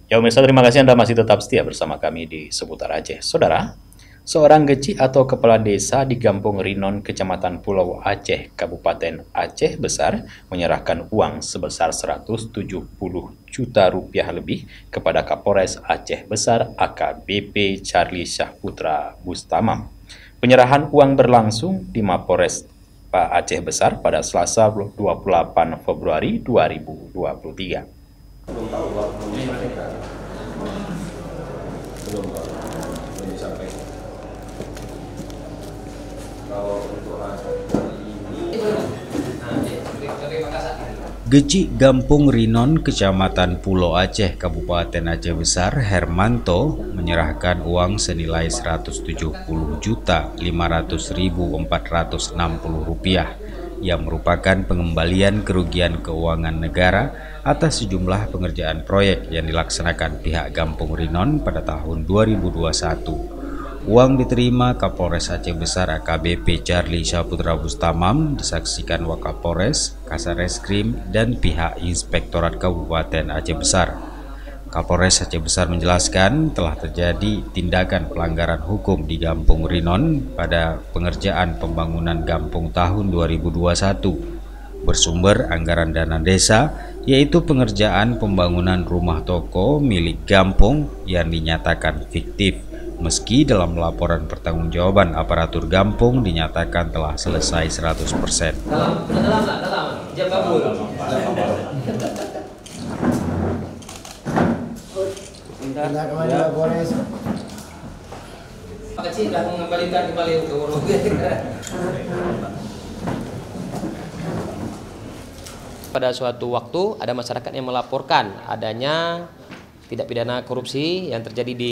Ya pemirsa, terima kasih Anda masih tetap setia bersama kami di Seputar Aceh. Saudara, seorang geci atau kepala desa di Kampung Rinon, Kecamatan Pulau Aceh, Kabupaten Aceh Besar, menyerahkan uang sebesar 170 juta rupiah lebih kepada Kapolres Aceh Besar AKBP Charlie Syahputra Bustamam. Penyerahan uang berlangsung di Mapores Pak Aceh Besar pada Selasa 28 Februari 2023. Belum tahu Pak, belum disampaikan. Belum disampaikan. Kalau untuk hari ini Geci Gampung Rinon, Kecamatan Pulau Aceh, Kabupaten Aceh Besar, Hermanto menyerahkan uang senilai Rp170.500.460 yang merupakan pengembalian kerugian keuangan negara atas sejumlah pengerjaan proyek yang dilaksanakan pihak Kampung Rinon pada tahun 2021. Uang diterima Kapolres Aceh Besar AKBP Charlie Syahputra Bustamam disaksikan Wakapolres, Kasareskrim, dan pihak Inspektorat Kabupaten Aceh Besar. Kapolres Aceh Besar menjelaskan telah terjadi tindakan pelanggaran hukum di Kampung Rinon pada pengerjaan pembangunan kampung tahun 2021 bersumber anggaran dana desa, yaitu pengerjaan pembangunan rumah toko milik kampung yang dinyatakan fiktif. Meski dalam laporan pertanggungjawaban aparatur kampung dinyatakan telah selesai 100%. Jam kabur. Pak Kecil dah mengembalikan kembali ke urut. Pada suatu waktu ada masyarakat yang melaporkan adanya tindak pidana korupsi yang terjadi di